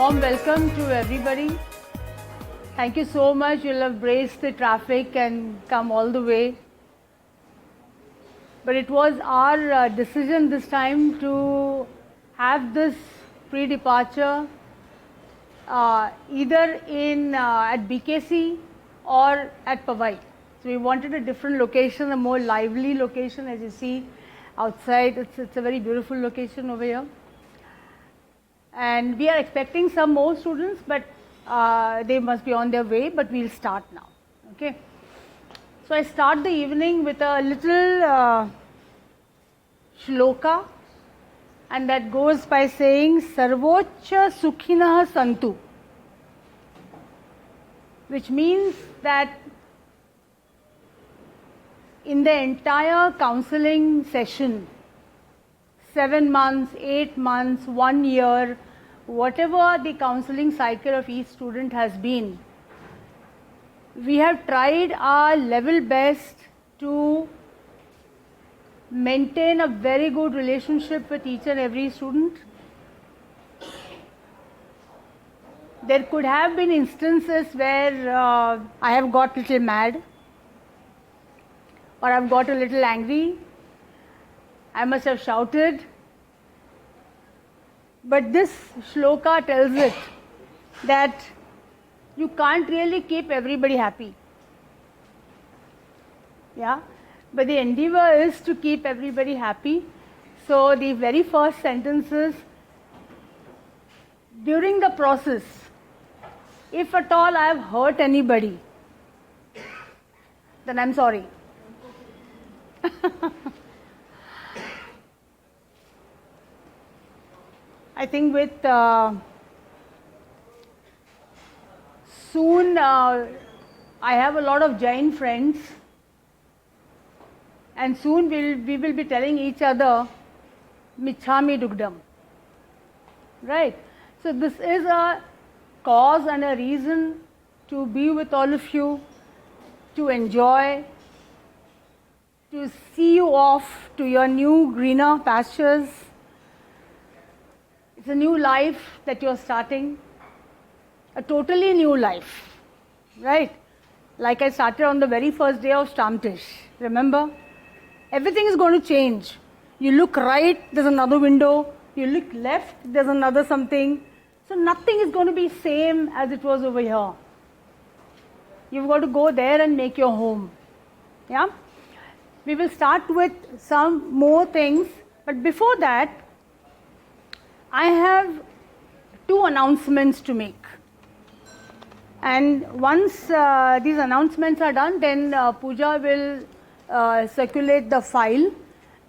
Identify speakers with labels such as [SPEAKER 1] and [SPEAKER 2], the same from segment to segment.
[SPEAKER 1] warm welcome to everybody. Thank you so much. You'll have braved the traffic and come all the way. But it was our decision this time to have this pre-departure either at BKC or at Powai. So we wanted a different location, a more lively location. As you see outside, it's a very beautiful location over here. And we are expecting some more students, but they must be on their way, but we'll start now. Okay. So I start the evening with a little shloka, and that goes by saying Sarvocha Sukhinah Santu, which means that in the entire counseling session, 7 months, 8 months, 1 year, whatever the counseling cycle of each student has been, we have tried our level best to maintain a very good relationship with each and every student. There could have been instances where I have got a little mad, or I've got a little angry. I must have shouted. But this shloka tells it that you can't really keep everybody happy. Yeah? But the endeavor is to keep everybody happy. So the very first sentences, during the process, if at all I have hurt anybody, then I'm sorry. I think with soon I have a lot of Jain friends, and soon we will be telling each other Michhami Dugdam. Right? So this is a cause and a reason to be with all of you, to enjoy, to see you off to your new greener pastures. It's a new life that you're starting, a totally new life, right? Like I started on the very first day of Stammtisch, remember? Everything is going to change. You look right, there's another window. You look left, there's another something. So nothing is going to be same as it was over here. You've got to go there and make your home. Yeah? We will start with some more things, but before that, I have 2 announcements to make. And once these announcements are done, then Pooja will circulate the file,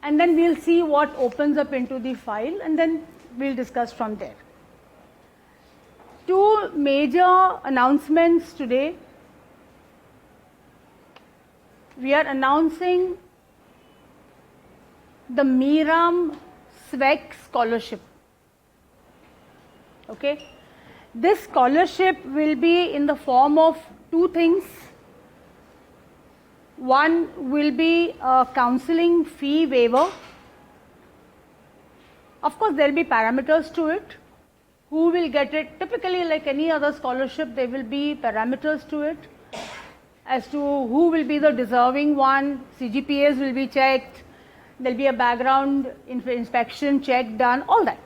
[SPEAKER 1] and then we'll see what opens up into the file, and then we'll discuss from there. 2 major announcements today. We are announcing the Meeram SWEC scholarship. Okay, this scholarship will be in the form of 2 things. One will be a counseling fee waiver. Of course, there will be parameters to it. Who will get it? Typically, like any other scholarship, there will be parameters to it as to who will be the deserving one. CGPAs will be checked. There will be a background inspection check done, all that.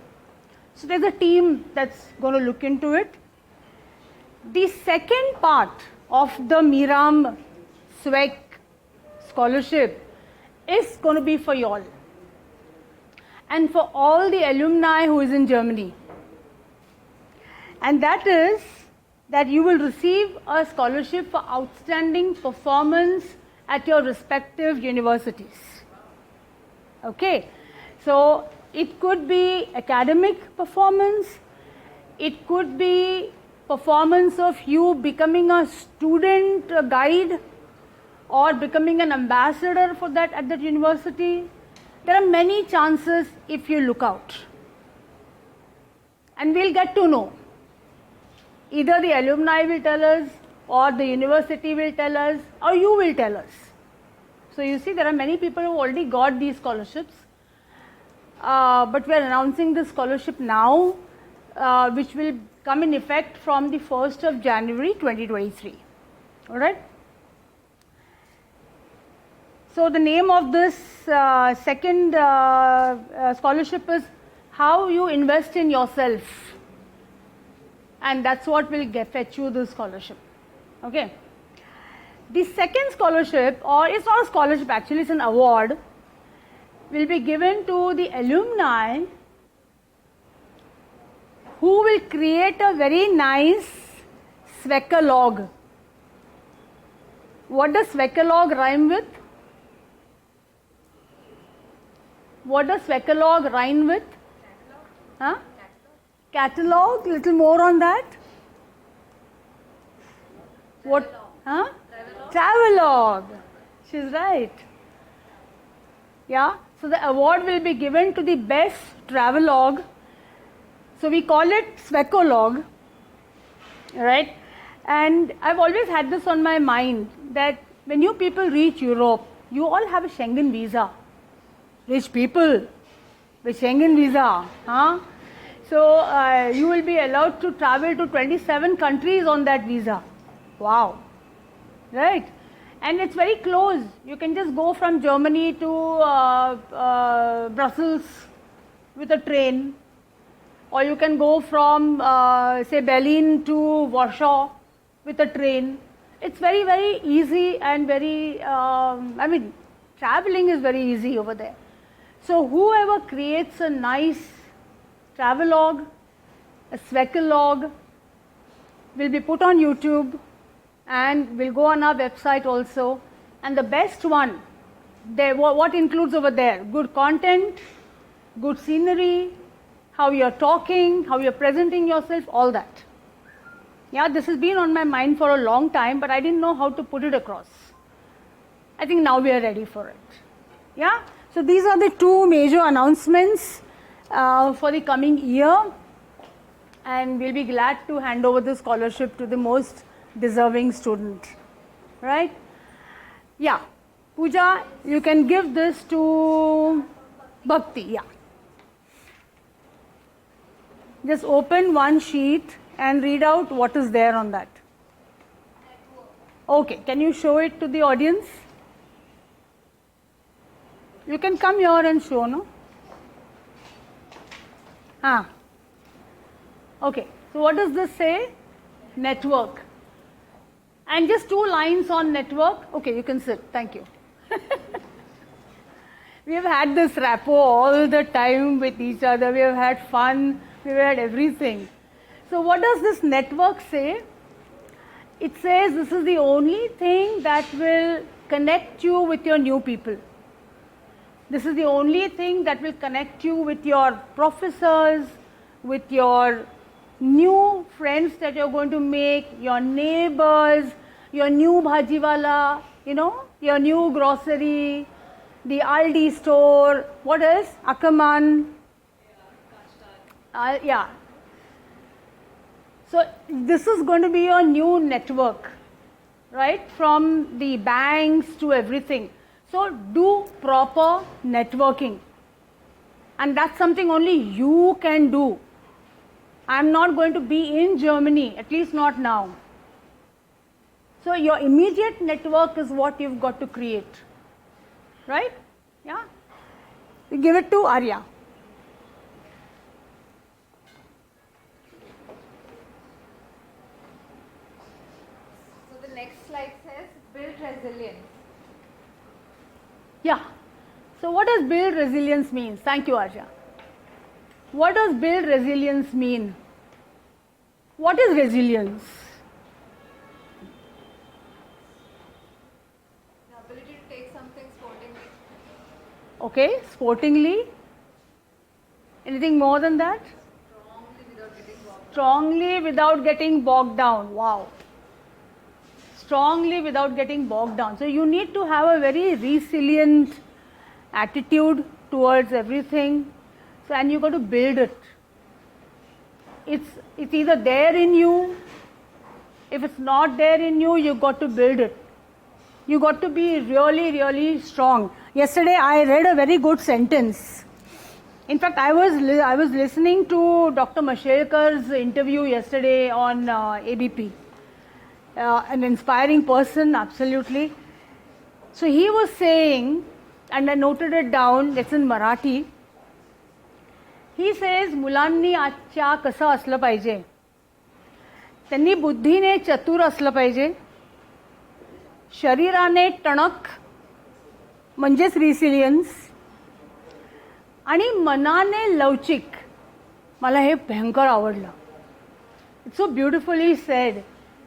[SPEAKER 1] So there's a team that's going to look into it. The second part of the Meeram SWEC scholarship is going to be for you all, and for all the alumni who is in Germany. And that is that you will receive a scholarship for outstanding performance at your respective universities. Okay, so it could be academic performance, it could be performance of you becoming a student guide or becoming an ambassador for that at that university. There are many chances if you look out. And we'll get to know. Either the alumni will tell us, or the university will tell us, or you will tell us. So you see, there are many people who already got these scholarships. But we are announcing this scholarship now which will come in effect from the 1st of January 2023. All right. So the name of this second scholarship is How You Invest in Yourself, and that's what will fetch you this scholarship. Okay. The second scholarship, or it's not a scholarship actually, it's an award, will be given to the alumni who will create a very nice Svecalog. What does Svecalog rhyme with? What does Svecalog rhyme with? Huh? Catalog. Little more on that. What? Huh? Travelogue. She's right. Yeah. So the award will be given to the best travelogue. So we call it Svecalog. Right? And I've always had this on my mind that when you people reach Europe, you all have a Schengen visa. Rich people with Schengen visa. Huh? So you will be allowed to travel to 27 countries on that visa. Wow. Right? And it's very close. You can just go from Germany to Brussels with a train. Or you can go from, say, Berlin to Warsaw with a train. It's very, very easy and very, traveling is very easy over there. So whoever creates a nice travelogue, a Svecalog, will be put on YouTube and will go on our website also. And the best one, what includes over there? Good content, good scenery, how you're talking, how you're presenting yourself, all that. Yeah, this has been on my mind for a long time, but I didn't know how to put it across. I think now we are ready for it. Yeah, so these are the two major announcements for the coming year, and we'll be glad to hand over the scholarship to the most deserving student. Right? Yeah, Pooja, you can give this to Bhakti. Yeah. Just open one sheet and read out what is there on that. Okay, can you show it to the audience? You can come here and show, no? Okay, so what does this say? Network. And just 2 lines on network. Okay, you can sit. Thank you. We have had this rapport all the time with each other. We have had fun. We have had everything. So what does this network say? It says this is the only thing that will connect you with your new people. This is the only thing that will connect you with your professors, with your new friends that you're going to make, your neighbors, your new bhajiwala, your new grocery, the Aldi store, what else? Ackerman. Yeah. So this is going to be your new network, right? From the banks to everything. So do proper networking. And that's something only you can do. I'm not going to be in Germany, at least not now. So your immediate network is what you've got to create. Right? Yeah? We give it to Arya.
[SPEAKER 2] So the next slide says build resilience.
[SPEAKER 1] Yeah. So what does build resilience mean? Thank you, Arya. What does build resilience mean? What is resilience?
[SPEAKER 2] The ability to take something sportingly.
[SPEAKER 1] Okay, sportingly. Anything more than that?
[SPEAKER 2] Strongly without getting bogged down.
[SPEAKER 1] Strongly without getting bogged down. Wow. Strongly without getting bogged down. So you need to have a very resilient attitude towards everything. So, and you got to build it. It's either there in you. If it's not there in you, you got to build it. You got to be really, really strong. Yesterday I read a very good sentence. In fact, I was listening to Dr. Mashelkar's interview yesterday on ABP. An inspiring person, absolutely. So he was saying, and I noted it down, it's in Marathi. He says, मुलांनी आजच्या कसं असलं पाहिजे, त्यांनी बुद्धीने चतुर असलं पाहिजे, शरीराने टणक म्हणजेच रिसिलियन्स, आणि मनाने लवचिक. मला हे भयंकर आवडलं. इट्स सो ब्युटिफुली सेड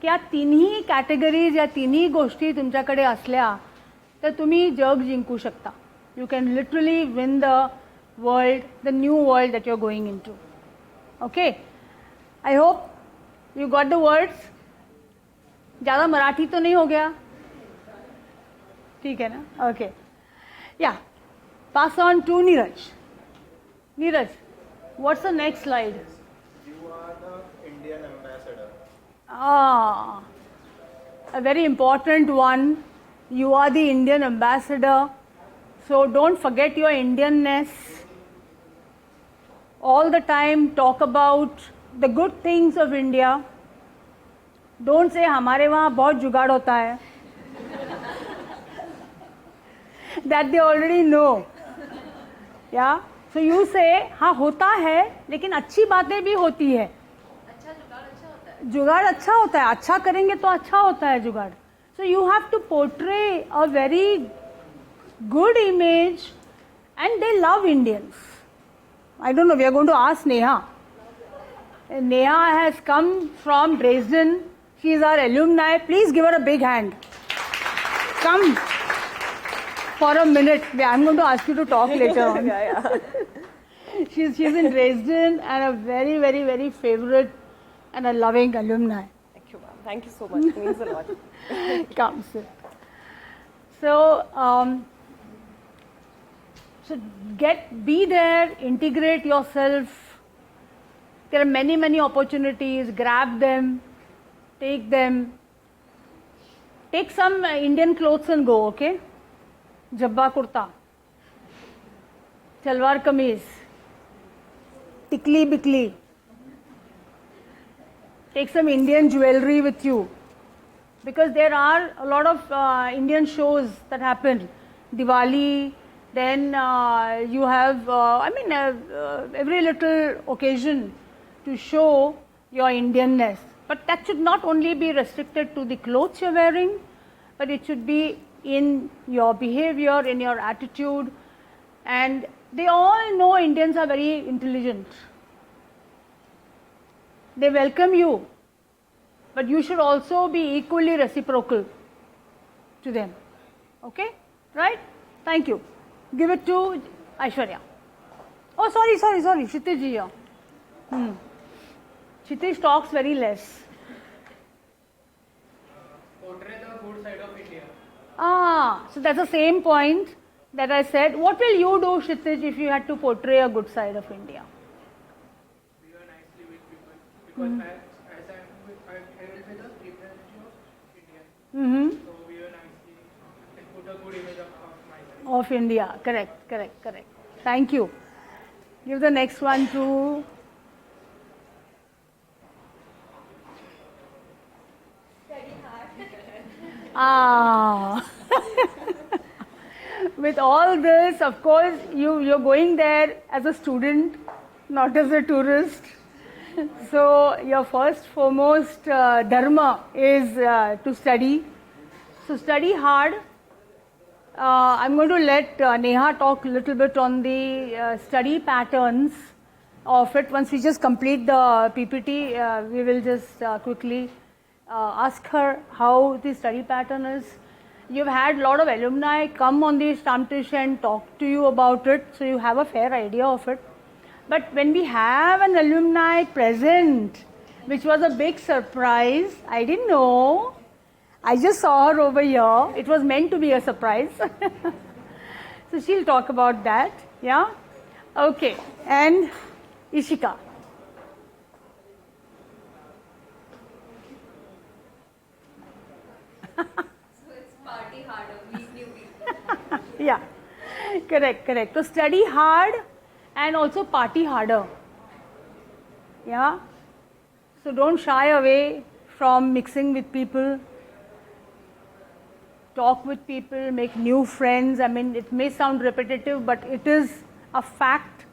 [SPEAKER 1] की या तिन्ही कॅटेगरीज, या तिन्ही गोष्टी तुमच्याकडे असल्या तर तुम्ही जग जिंकू शकता. You can literally win the world, the new world that you are going in to. Okay, I hope you got the words. ज़्यादा मराठी तो नहीं हो गया? ठीक है ना? ओके, या pass on to Neeraj. Neeraj, what's the next slide?
[SPEAKER 3] You are the Indian ambassador.
[SPEAKER 1] A very important one. You are the Indian ambassador. So don't forget your Indianness. All the time talk about the good things of India. Don't say हमारे वहाँ बहुत जुगाड़ होता है. That they already know. Yeah. So you say हाँ होता है लेकिन अच्छी बातें भी होती है.
[SPEAKER 2] अच्छा जुगाड़ अच्छा होता है.
[SPEAKER 1] जुगाड़ अच्छा होता है. अच्छा करेंगे तो अच्छा होता है जुगाड़. So you have to portray a very good image, and they love Indians. I don't know, we are going to ask Neha. Neha has come from Dresden. She is our alumni. Please give her a big hand. Come for a minute. I'm going to ask you to talk later on. She's in Dresden and a very, very, very favorite and a loving alumni.
[SPEAKER 4] Thank you, ma'am. Thank you so much. It means a lot.
[SPEAKER 1] Come, sit. So, be there, integrate yourself. There are many, many opportunities. Grab them, take them. Take some Indian clothes and go, okay? Jabba kurta, salwar kameez, tikli bikli. Take some Indian jewelry with you, because there are a lot of Indian shows that happen. Diwali, then you have, every little occasion to show your Indianness. But that should not only be restricted to the clothes you're wearing, but it should be in your behavior, in your attitude. And they all know Indians are very intelligent. They welcome you, but you should also be equally reciprocal to them. Okay? Right? Thank you. Give it to Aishwarya. Oh, sorry, Kshitij ji here. Kshitij talks very less.
[SPEAKER 5] Portray the good side of India.
[SPEAKER 1] So that's the same point that I said. What will you do, Kshitij, if you had to portray a good side of India?
[SPEAKER 5] Behave nicely with people, because as I will be the representative of India. So behave nicely and put a good image of myself.
[SPEAKER 1] Of India. Correct. Thank you. Give the next one to with all this, of course, you're going there as a student, not as a tourist. So your first foremost dharma is to study. So study hard. I'm going to let Neha talk a little bit on the study patterns of it. Once we just complete the PPT, we will just quickly ask her how the study pattern is. You've had a lot of alumni come on the Stammtisch and talk to you about it, so you have a fair idea of it. But when we have an alumni present, which was a big surprise, I didn't know. I just saw her over here. It was meant to be a surprise. So she'll talk about that. Yeah? Okay. And Ishika.
[SPEAKER 2] Party harder, meet new people.
[SPEAKER 1] Yeah, correct. So study hard and also party harder. Yeah, so don't shy away from mixing with people, talk with people, make new friends. I mean, it may sound repetitive, but it is a fact.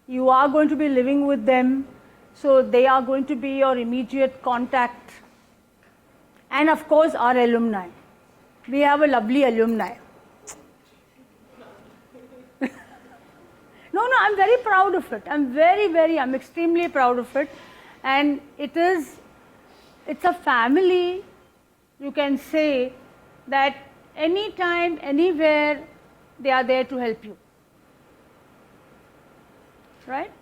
[SPEAKER 1] You are going to be living with them, so they are going to be your immediate contact. And of course, our alumni. We have a lovely alumni. No, I'm very proud of it. I'm extremely proud of it. And it's a family, you can say, that anytime, anywhere, they are there to help you. Right?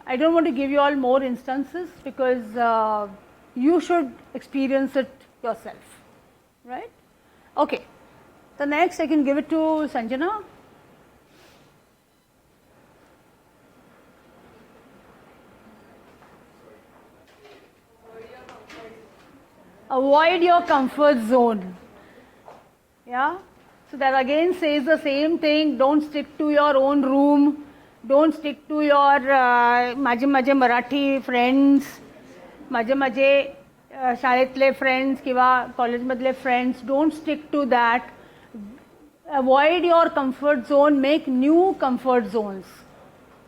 [SPEAKER 1] I don't want to give you all more instances because you should experience it yourself. Right? Okay. The next I can give it to Sanjana. Avoid your comfort zone. Yeah? So that again says the same thing. Don't stick to your own room. Don't stick to your माझे Marathi friends, माझे शाळेतले friends किंवा कॉलेजमधले friends. Don't stick to that. Avoid your comfort zone. Make new comfort zones.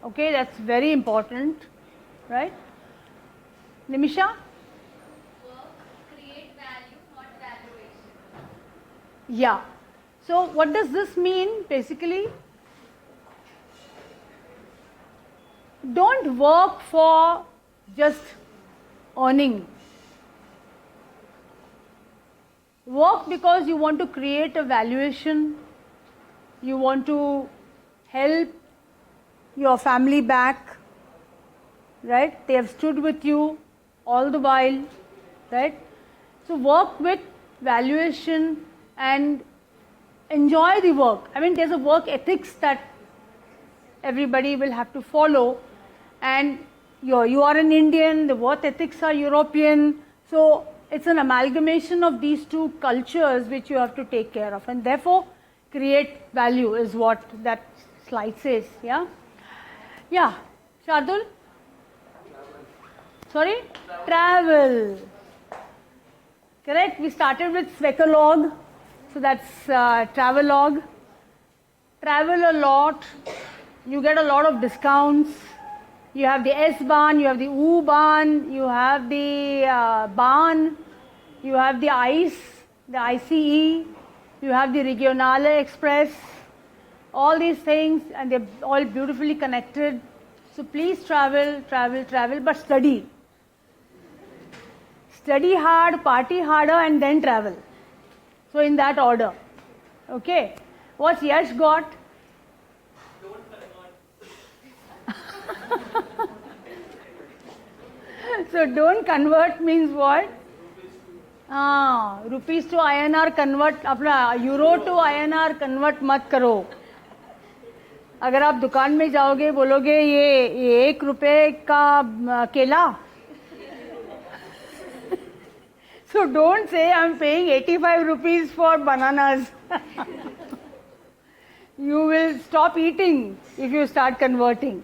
[SPEAKER 1] Okay, that's very important. Right? Nimisha? Yeah. So what does this mean basically? Don't work for just earning. Work because you want to create a valuation, you want to help your family back, right? They have stood with you all the while, right? So work with valuation and enjoy the work. I mean, there's a work ethics that everybody will have to follow, and you are an Indian, the work ethics are European, so it's an amalgamation of these two cultures which you have to take care of, and therefore create value is what that slide says. Yeah, Shardul? Sorry? Travel. Correct, we started with Svetalog. So that's travelogue. Travel a lot. You get a lot of discounts. You have the S-Bahn, you have the U-Bahn, you have the Bahn, you have the ICE, the ICE, you have the Regionale Express. All these things, and they're all beautifully connected. So please travel, but study. Study hard, party harder, and then travel. So in that order. Okay. What's Yash got? So don't convert means what? Rupees to INR convert, अपना euro to INR convert मत करो. अगर आप दुकान में जाओगे बोलोगे ये 1 रुपए का केला. So don't say I'm paying 85 rupees for bananas. You will stop eating if you start converting.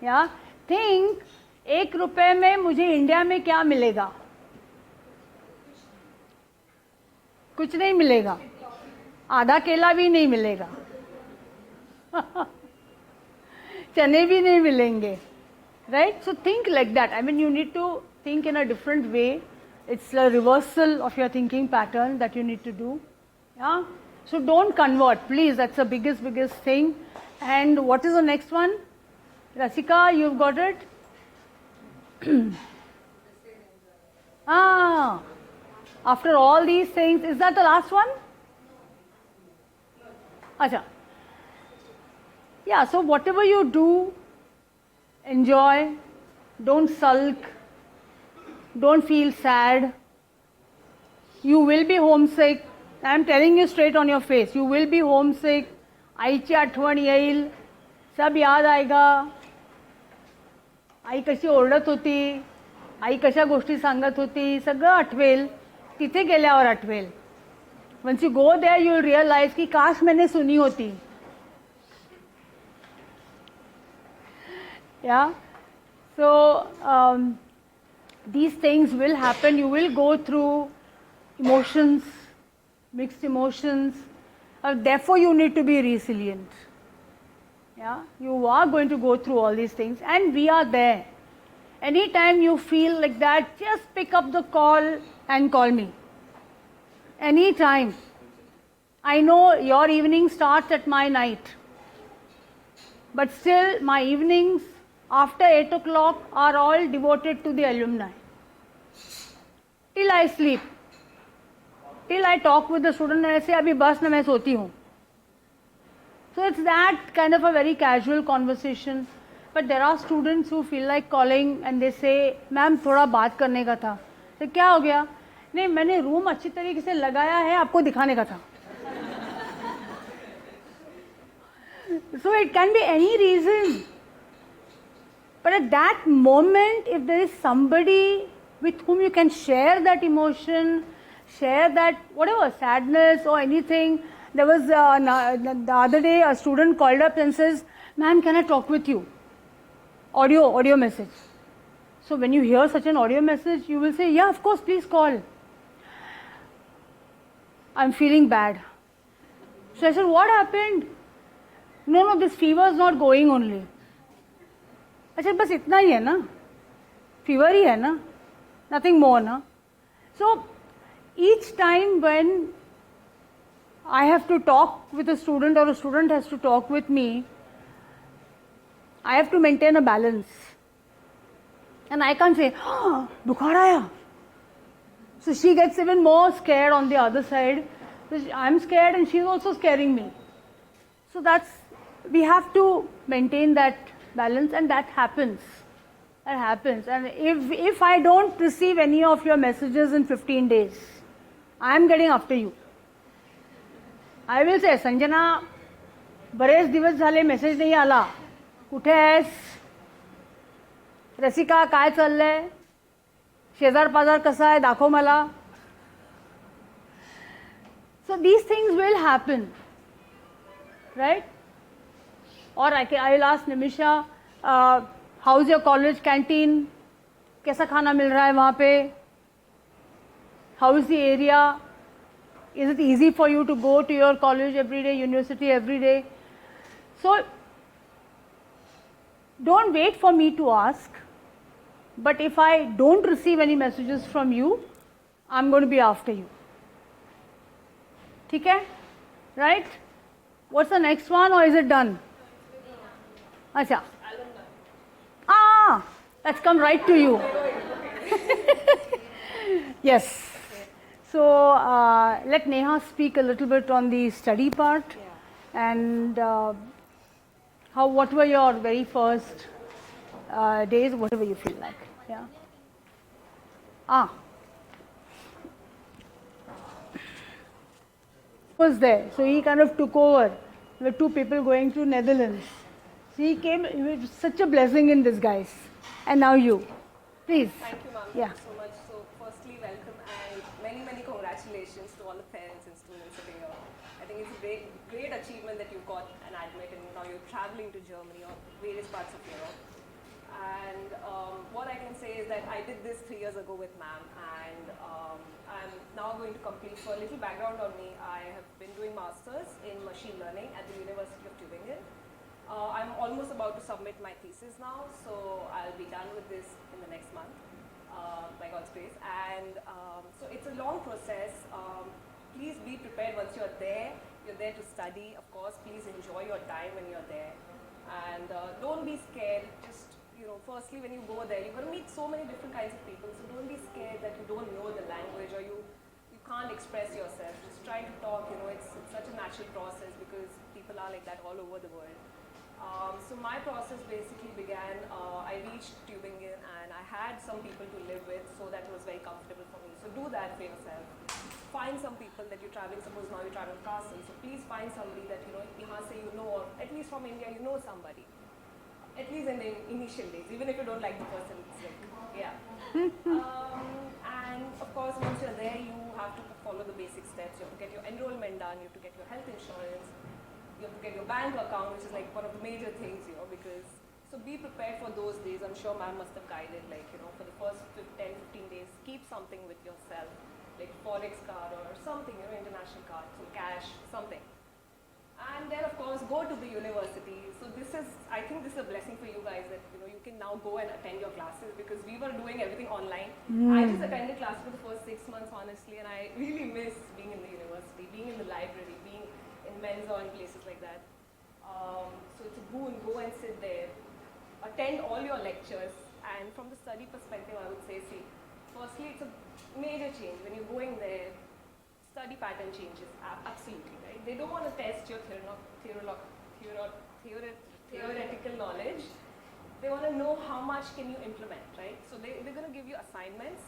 [SPEAKER 1] Yeah? Think 1 रुपए में मुझे इंडिया में क्या मिलेगा? कुछ नहीं मिलेगा. आधा केला भी नहीं मिलेगा. चने भी नहीं मिलेंगे. Right? So think like that. I mean, you need to think in a different way. It's a reversal of your thinking pattern that you need to do. Yeah? So don't convert, please. That's the biggest thing. And what is the next one? Rasika, you've got it? After all these things, is that the last one? Acha. Yeah, so whatever you do, enjoy, don't sulk, don't feel sad. You will be homesick. I am telling you straight on your face. You will be homesick. आईची आठवण येईल. सब याद आएगा. आई कशी ओरडत होती. आई कशा गोष्टी सांगत होती. सगळं आठवेल. तिथे गेल्यावर आठवेल. Once you go there, you will realize कि काश मैंने सुनी होती. Yeah. So these things will happen. You will go through emotions, mixed emotions. Therefore, you need to be resilient. Yeah, you are going to go through all these things, and we are there. Anytime you feel like that, just pick up the call and call me. Anytime. I know your evening starts at my night, but still my evenings after 8 o'clock are all devoted to the alumni. Till I sleep, till I talk with the student and I say, abhi bas na main soti hu. So it's that kind of a very casual conversation. But there are students who feel like calling and they say, ma'am थोड़ा बात करने का था. तो क्या हो गया? नहीं, मैंने रूम अच्छी तरीके से लगाया है, आपको दिखाने का था. So it can be any reason. But at that moment, if there is somebody with whom you can share that emotion, share that whatever sadness or anything. There was the other day a student called up and says, "Ma'am, can I talk with you?" Audio message. So when you hear such an audio message, you will say, "Yeah, of course, please call. I'm feeling bad." So I said, "What happened?" No, this fever is not going only. अच्छा बस इतना ही है ना, fever ही है ना, nothing more ना. So each time when I have to talk with a student or a student has to talk with me, I have to maintain a balance. And I can't say, "Oh, बुखार आया." So she gets even more scared on the other side. So I'm scared and she's also scaring me. So we have to maintain that balance, and that happens. That happens. And if I don't receive any of your messages in 15 days, I am getting after you. I will say, "Sanjana, बरेच दिवस झाले message नाही आला, कुठे आहेस? रसिका काय चाललंय? शेजार पाजार कसा आहे, दाखव मला." So these things will happen, right? Or I will ask Nimisha, how's your college canteen? कैसा खाना मिल रहा है वहाँ पे? How is the area? Is it easy for you to go to your college every day, university every day? So don't wait for me to ask. But if I don't receive any messages from you, I'm going to be after you. ठीक है? Right? What's the next one, or is it done? Acha. Let's come right to you. Yes. So let Neha speak a little bit on the study part. Yeah. And what were your very first days, whatever you feel like. Yeah. Was there. So he kind of took over. There were two people going to Netherlands. So he came, it was such a blessing in disguise. And now you. Please.
[SPEAKER 4] Thank you, ma'am.
[SPEAKER 1] Yeah.
[SPEAKER 4] Thank you so much. So firstly, welcome and many, many congratulations to all the parents and students sitting here. I think it's a great achievement that you've got an admit, and now you're traveling to Germany or various parts of Europe. And what I can say is that I did this 3 years ago with ma'am, and I'm now going to complete. For a little background on me, I have been doing masters in machine learning at the University of Tübingen. I'm almost about to submit my thesis now, so I'll be done with this in the next month, by God's grace. And so it's a long process. Please be prepared once you're there. You're there to study, of course. Please enjoy your time when you're there. And don't be scared. Just, firstly, when you go there, you're going to meet so many different kinds of people. So don't be scared that you don't know the language or you can't express yourself. Just try to talk. It's such a natural process because people are like that all over the world. So my process basically began, I reached Tübingen and I had some people to live with, so that was very comfortable for me. So do that for yourself. Find some people that you're traveling, suppose now you're traveling Castle, so please find somebody that yahan se or at least from India you know somebody. At least in the initial days, even if you don't like the person, it's like, yeah. And of course once you're there, you have to follow the basic steps. You have to get your enrollment done, you have to get your health insurance, you have to get your bank account, which is like one of the major things, because So be prepared for those days. I'm sure ma'am must have guided, like, you know, for the first 10, 15 days, keep something with yourself, like Forex card or something, you know, international card, some cash, something. And then of course go to the university. So this is, I think this is a blessing for you guys that, you know, you can now go and attend your classes because we were doing everything online. I just attended class for the first 6 months honestly, and I really miss being in the university, being in the library, being in Mensa and places like that. So it's a boon, go and sit there, attend all your lectures, and from the study perspective I would say, see, firstly it's a major change when you're going there. Study pattern changes, absolutely, right? They don't want to test your theoretical knowledge. They want to know how much can you implement, right? So they're going to give you assignments,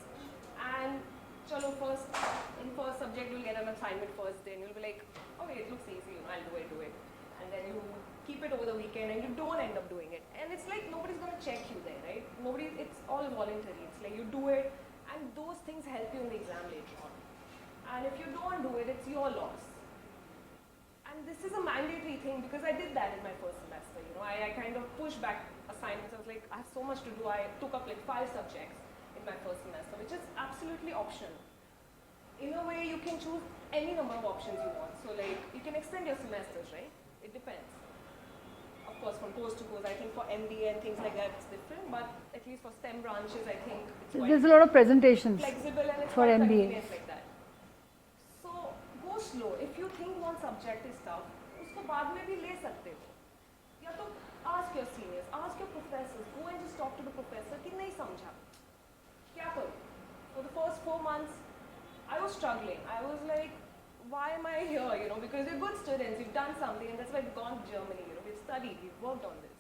[SPEAKER 4] and chalo, in first subject you'll get an assignment first day, and you'll be like, okay, it looks easy, you know, I'll do it. And then you keep it over the weekend, and you don't end up doing it. And it's like nobody's going to check you there, right? It's all voluntary. It's like you do it, and those things help you in the exam later on. And if you don't do it, it's your loss. And this is a mandatory thing because I did that in my first semester. You know, I kind of pushed back assignments. I was like, I have so much to do. I took up like 5 subjects in my first semester, which is absolutely optional. In a way, you can choose any number of options you want. So like, you can extend your semesters, right? It depends. Of course, from course to course, I think for MBA and things like that, it's different. But at least for STEM branches, I think it's quite
[SPEAKER 1] There's a lot of presentations
[SPEAKER 4] flexible and it's
[SPEAKER 1] for
[SPEAKER 4] quite
[SPEAKER 1] MBA.
[SPEAKER 4] convenient like that. So go slow. If you think one subject is tough, उसको बाद में भी ले सकते हो. या तो ask your seniors, ask your professors, go and just talk to the professor कि नहीं समझा. क्या करूँ? For the first 4 months, I was struggling. I was like, why am I here? You know, because you're good students, you've done something, and that's why we've gone to Germany. You know, we've studied, we've worked on this.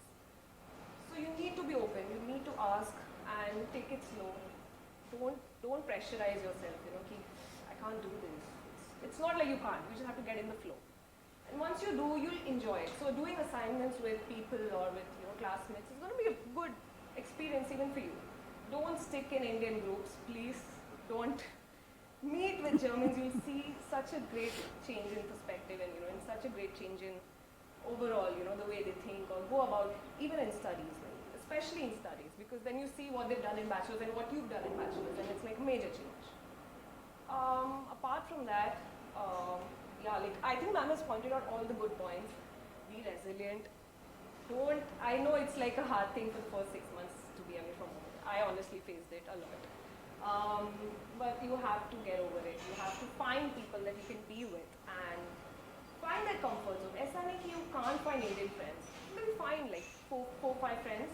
[SPEAKER 4] So you need to be open. You need to ask and take it slow. Don't pressurize yourself. You know, कि I can't do this. It's not like you can't. You just have to get in the flow. And once you do, you'll enjoy it. So doing assignments with people or with classmates is going to be a good experience even for you. Don't stick in Indian groups, please. Don't meet with Germans. You'll see such a great change in perspective and in such a great change in overall, the way they think or go about even in studies, especially in studies, because then you see what they've done in bachelor's and what you've done in bachelor's, and it's like a major change. Apart from that, I think ma'am has pointed out all the good points. Be resilient. I know it's like a hard thing for the first 6 months to be away from home. I honestly faced it a lot. But you have to get over it. You have to find people that you can be with and find that comfort zone. ऐसा नहीं कि you can't find Indian friends. You can find like 4-5 friends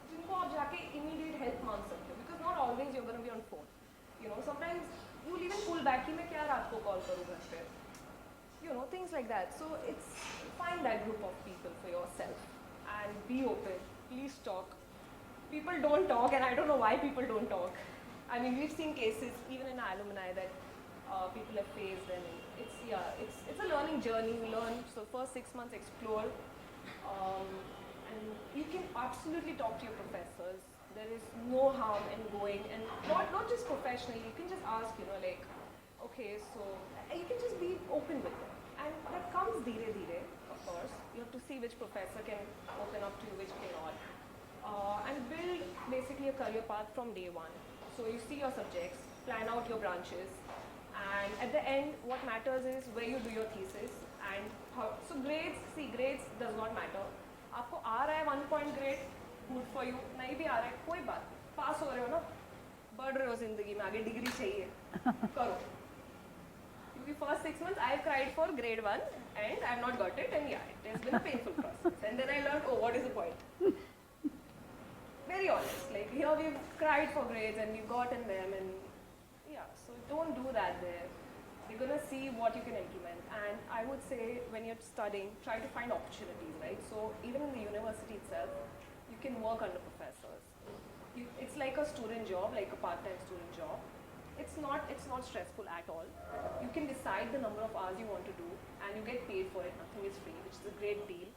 [SPEAKER 4] जिनको आप जाके immediate help मांग सकते हो. Because not always you're going to be on phone. Sometimes you'll even pull back कि मैं क्या रात को call करूँ घर पे. Things like that. So find that group of people for yourself and be open. Please talk. People don't talk, and I don't know why people don't talk. I mean, we've seen cases even in alumni that people have faced, and it's a learning journey. You learn. So first 6 months, explore, and you can absolutely talk to your professors. There is no harm in going, and not just professionally. You can just ask, okay, so you can just be open with them. And that comes dheere, of course. You have to see which professor can open up to you, which cannot. And build basically a career path from day one. So you see your subjects, plan out your branches, and at the end, what matters is where you do your thesis and how. So grades does not matter. आपको आ रहा है 1 point grade, good for you. नहीं भी आ रहा है, कोई बात नहीं. पास हो रहे हो ना, बढ़ रहे हो जिंदगी में, आगे डिग्री चाहिए, करो. The first 6 months I cried for grade 1 and I have not got it, and it has been a painful process. And then I learned, what is the point? Very honest, like here we've cried for grades and we've gotten them, and so don't do that there. You're going to see what you can implement. And I would say when you're studying, try to find opportunities, right? So even in the university itself, you can work under professors. It's like a student job, like a part-time student job. It's not stressful at all. You can decide the number of hours you want to do and you get paid for it. Nothing is free, which is a great deal.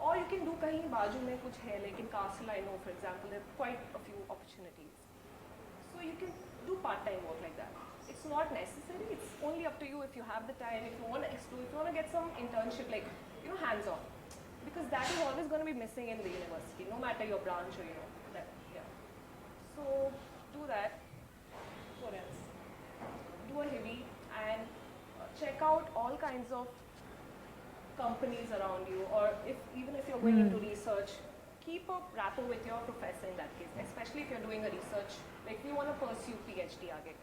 [SPEAKER 4] Or you can do कहीं बाजू में कुछ है, like in Castle, I know, for example, there are quite a few opportunities. So you can do part-time work like that. It's not necessary. It's only up to you if you have the time, if you want to explore, if you want to get some internship, like, hands-on. because that is always going to be missing in the university, no matter your branch or that. Yeah. So do that. What else? Do a heavy and check out all kinds of companies around you, or even if you're going into research, keep a rapport with your professor in that case, especially if you're doing a research, like if you want to pursue PhD again,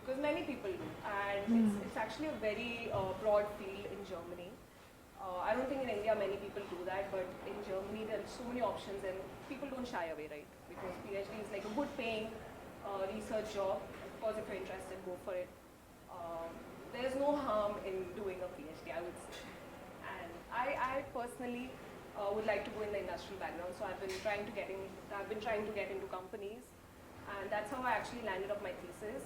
[SPEAKER 4] because many people do, and it's actually a very broad field in Germany. I don't think in India many people do that, but in Germany there are so many options and people don't shy away, right? Because PhD is like a good paying research job. Of course, if you're interested, go for it. There's no harm in doing a PhD, I would say. And I personally would like to go in the industrial background, so I've been trying to get into companies, and that's how I actually landed up my thesis.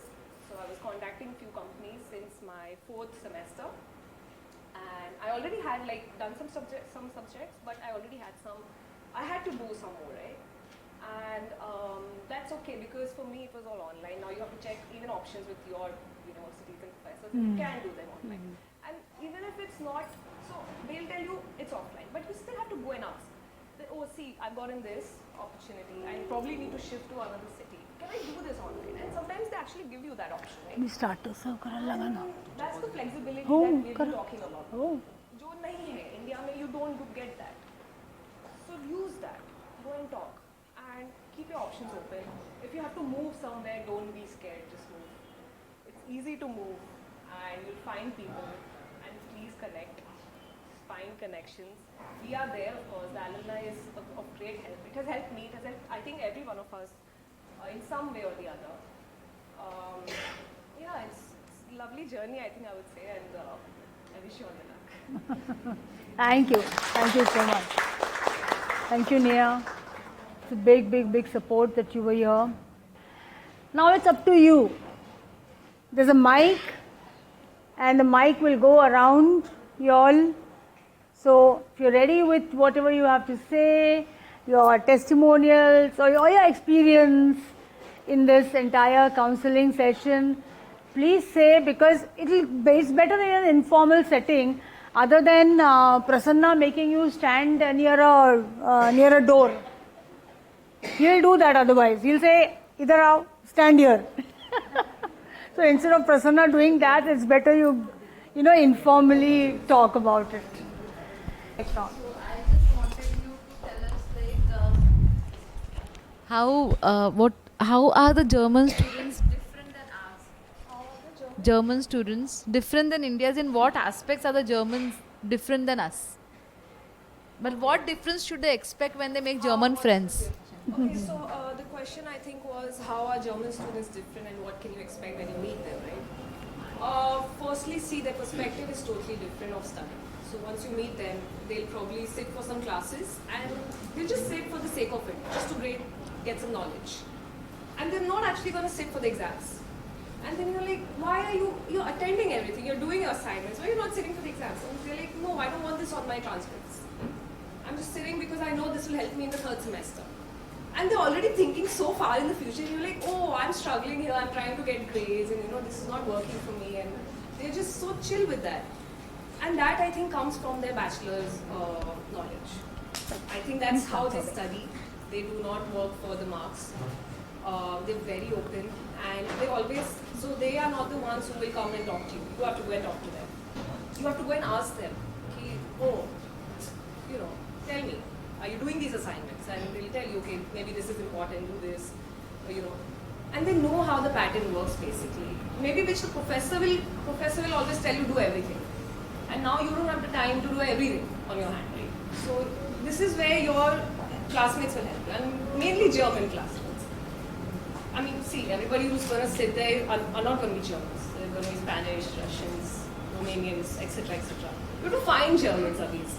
[SPEAKER 4] So I was contacting a few companies since my 4th semester, and I already had done some subjects, but I had to do some more, right? And that's okay, because for me it was all online. Now you have to check even options with your universities and professors. You can do them online. And even if it's not, so they'll tell you it's offline, but you still have to go and ask. Oh, see, I've gotten this opportunity. I probably need to shift to another city. Can I do this online? And sometimes they actually give you that option, right?
[SPEAKER 1] We start to serve
[SPEAKER 4] That's the flexibility that we've been talking about.
[SPEAKER 1] Oh.
[SPEAKER 4] जो नहीं है India में, you don't get that. So use that. Go and talk and keep your options open. If you have to move somewhere, don't be scared. Just move. It's easy to move, and you'll find people. And please connect. Find connections. We are there, of course. The alumni is of great help. It has helped me. It has helped, I think, every one of us in some way or the other. Yeah, it's a lovely journey, I think I would say, and I wish you all the luck.
[SPEAKER 1] Thank you. Thank you so much. Thank you, Nia. It's a big support that you were here. Now it's up to you. There's a mic, and the mic will go around you all. So if you're ready with whatever you have to say, your testimonials or your experience in this entire counseling session, please say, because it's better in an informal setting other than Prasanna making you stand near a door. He'll do that otherwise. He'll say, "Idhar aao, stand here." So instead of Prasanna doing that, it's better you informally talk about it.
[SPEAKER 2] So I just wanted you to tell us
[SPEAKER 6] how are the German students different than us? German students different than India's. In what aspects are the Germans different than us? But what difference should they expect when they make German friends?
[SPEAKER 4] Okay, so the question I think was, how are German students different and what can you expect when you meet them, right? Firstly, see, their perspective is totally different of studying. So once you meet them, they'll probably sit for some classes and they'll just sit for the sake of it, just to get some knowledge. And they're not actually going to sit for the exams. And then you're like, why are you're attending everything, you're doing your assignments, why are you not sitting for the exams? And they're like, no, I don't want this on my transcripts. I'm just sitting because I know this will help me in the 3rd semester. And they're already thinking so far in the future. You're like, oh, I'm struggling here, I'm trying to get grades, and this is not working for me. And they're just so chill with that. And that, I think, comes from their bachelor's knowledge. I think that's how they study. They do not work for the marks. They're very open, and they are not the ones who will come and talk to you. You have to go and talk to them. You have to go and ask them, tell me, are you doing these assignments? And they'll tell you, okay, maybe this is important, do this, and they know how the pattern works basically. Maybe which the professor will always tell you do everything. And now you don't have the time to do everything on your hand, right? So this is where your classmates will help you, and mainly German classmates. I mean, see, everybody who's going to sit there are not going to be Germans. They're going to be Spanish, Russians, Romanians, etc., etc. You have to find Germans, obviously.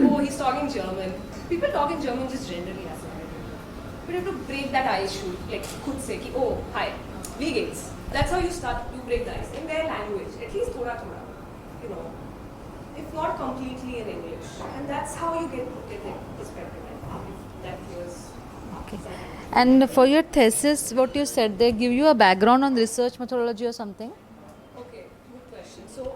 [SPEAKER 4] Oh, he's talking German. People talk in German just generally as well. But you have to break that ice, like khud se, ki, oh, hi, wie geht's? That's how you break the ice in their language, at least thoda, if not completely in English. And that's how you get their perspective, if that was.
[SPEAKER 6] Okay. And for your thesis, what you said, they give you a background on research methodology or something?
[SPEAKER 4] Okay, good question. So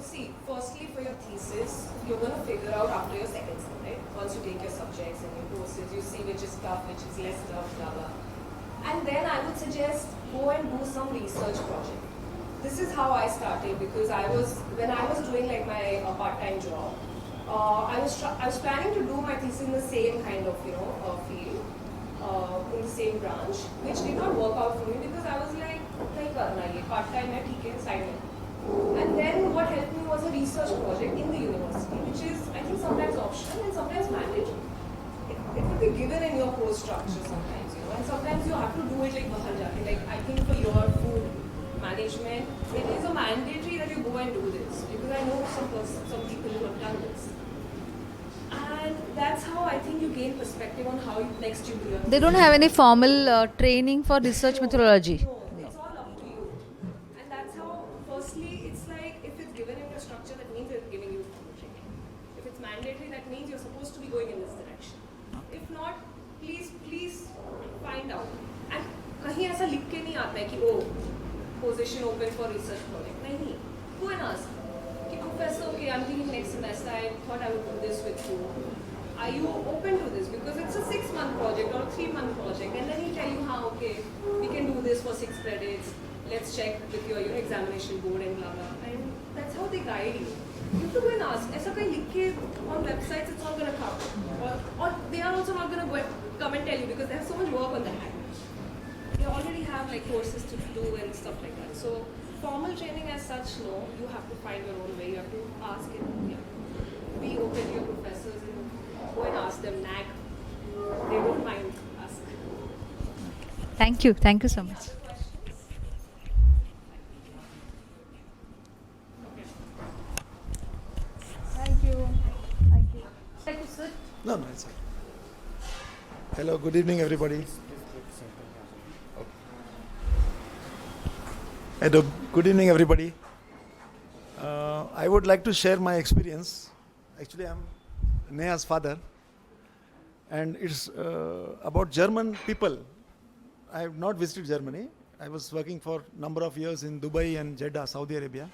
[SPEAKER 4] see, firstly for your thesis, you're going to figure out after your second sem, right? Once you take your subjects and your courses, you see which is tough, which is less tough, blah blah. And then I would suggest go and do some research project. This is how I started because when I was doing like my part-time job, I was planning to do my thesis in the same kind of field, in the same branch, which did not work out for me because I was like, nahi karna ye part-time hai, theek hai, side mein. And then what helped me was a research project in the university, which is I think sometimes optional and sometimes mandatory. It will be given in your course structure sometimes, and sometimes you have to do it like bahar jaake. Like I think for your food management, it is a mandatory that you go and do this because I know some people who have done this. And that's how I think you gain perspective on how next you do your
[SPEAKER 6] They don't have any formal training for research methodology.
[SPEAKER 4] No, it's all up to you. And that's how, firstly, it's like if it's given in your structure, that means it's giving you formal training. If it's mandatory, that means you're supposed to be going in this direction. If not, please find out. And कहीं ऐसा लिख के नहीं आता है कि position open for research project. नहीं. Go and ask. कि professor, okay, I'm thinking next semester, I thought I would do this with you. Are you open to this? Because it's a 6-month project or a 3-month project, and then he tell you, okay, we can do this for 6 credits. Let's check with your examination board and blah blah. And that's how they guide you. You have to go and ask. ऐसा कहीं लिख के on websites, it's not gonna come. Or they are also not gonna come and tell you because they have so much work on that. They already have like courses to do and stuff like that. So formal training as such, no. You have to find your own way. You have to ask it. Yeah. Be open to your professors and go and ask them. Nag. They don't mind. Ask.
[SPEAKER 6] Thank you. Thank you so much.
[SPEAKER 1] Thank you. Thank you. Like to sit?
[SPEAKER 7] No, it's okay. Hello, good evening, everybody. Hello, good evening, everybody. I would like to share my experience. Actually, I'm Neha's father, and it's about German people. I have not visited Germany. I was working for a number of years in Dubai and Jeddah, Saudi Arabia.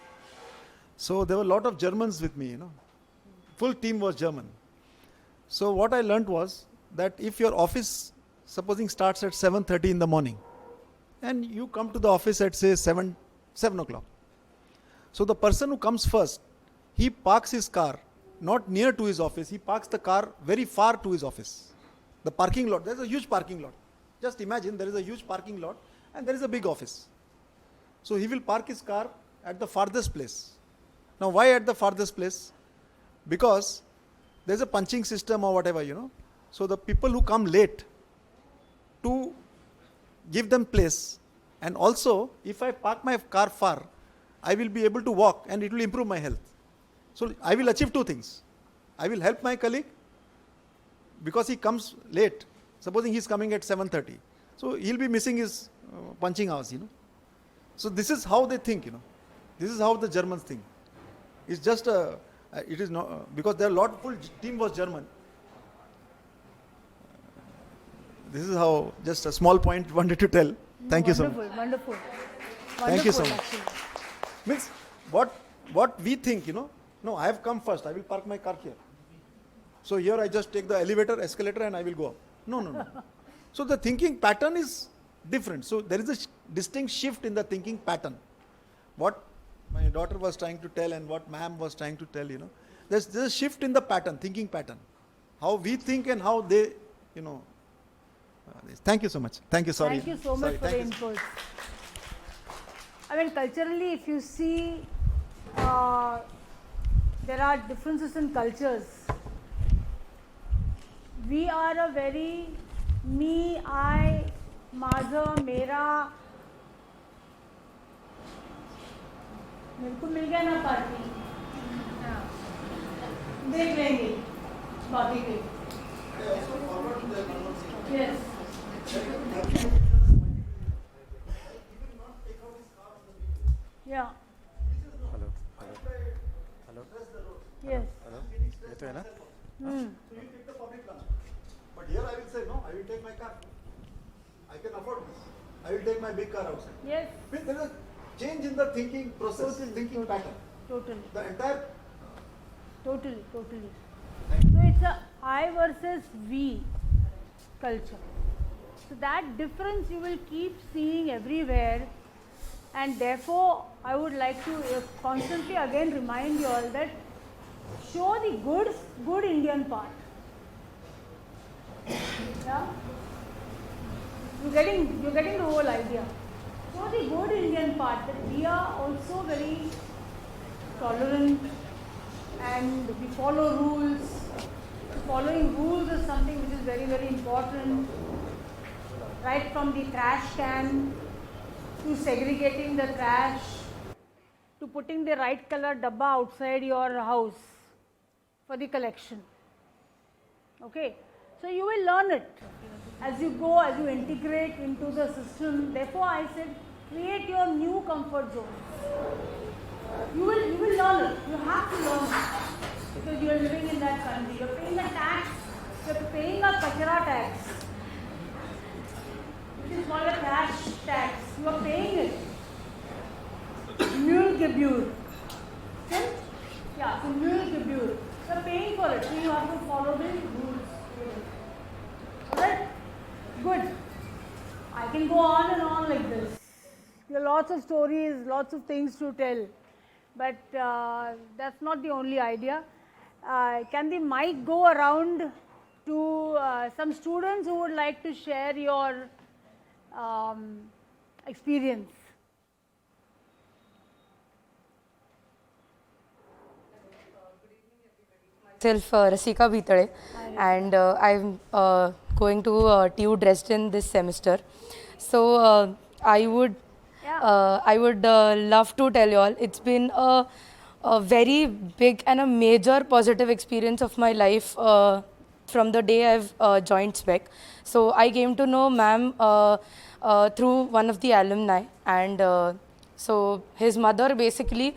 [SPEAKER 7] So there were a lot of Germans with me, Full team was German. So what I learned was that if your office, supposing starts at 7:30 in the morning, and you come to the office at say 7 o'clock. So the person who comes first, he parks his car not near to his office, he parks the car very far to his office. The parking lot, there's a huge parking lot. Just imagine there is a huge parking lot and there is a big office. So he will park his car at the farthest place. Now why at the farthest place? Because there's a punching system or whatever, So the people who come late, to give them place, and also if I park my car far, I will be able to walk and it will improve my health. So I will achieve two things. I will help my colleague because he comes late. Supposing he's coming at 7:30. So he'll be missing his punching hours, So this is how they think, This is how the Germans think. It's just it is not, because their full team was German. This is how, just a small point wanted to tell. Thank you so much.
[SPEAKER 1] Wonderful.
[SPEAKER 7] Thank you so much.
[SPEAKER 1] Actually.
[SPEAKER 7] Means what we think, no, I have come first, I will park my car here. So here I just take the elevator, escalator and I will go up. No. So the thinking pattern is different. So there is a distinct shift in the thinking pattern. What my daughter was trying to tell and what ma'am was trying to tell, there's a shift in the pattern, thinking pattern. How we think and how they, Thank you so much. Thank you, sorry.
[SPEAKER 1] Thank you so much for the input. I mean, culturally, if you see, there are differences in cultures. We are a very me, I, माझा, मेरा. मेरे को मिल गया ना party. देख लेंगे बाकी के. Yes. Yeah.
[SPEAKER 3] Hello.
[SPEAKER 1] Yes.
[SPEAKER 3] Hello. ये तो है ना?
[SPEAKER 7] So you take the public transport. But here I will say, no, I will take my car. I can afford this. I will take my big car outside.
[SPEAKER 1] Yes.
[SPEAKER 7] There is a change in the thinking process, thinking pattern.
[SPEAKER 1] Totally.
[SPEAKER 7] The entire
[SPEAKER 1] Totally, totally. So it's a I versus we culture. So that difference you will keep seeing everywhere, and therefore I would like to constantly again remind you all that show the good Indian part. Yeah, you're getting the whole idea. Show the good Indian part, that we are also very tolerant and we follow rules. Following rules is something which is very important. Right from the trash can to segregating the trash to putting the right color dabba outside your house for the collection. Okay, so you will learn it as you go, as you integrate into the system. Therefore, I said create your new comfort zone. You will learn it. You have to learn it because you are living in that country. You are paying a tax. You are paying a kachara tax. It is called a trash tax. You are paying it. Müllgebühr. Yeah, so Müllgebühr. You are paying for it, so you have to follow the rules. Alright? Good. I can go on and on like this. There are lots of stories, lots of things to tell. But that's not the only idea. Can the mic go around to some students who would like to share your experience?
[SPEAKER 8] Myself Rasika Bhitale, and I'm going to TU Dresden this semester. So I would love to tell you all, it's been a very big and a major positive experience of my life from the day I've joined SPEC. So I came to know ma'am through one of the alumni, and so his mother basically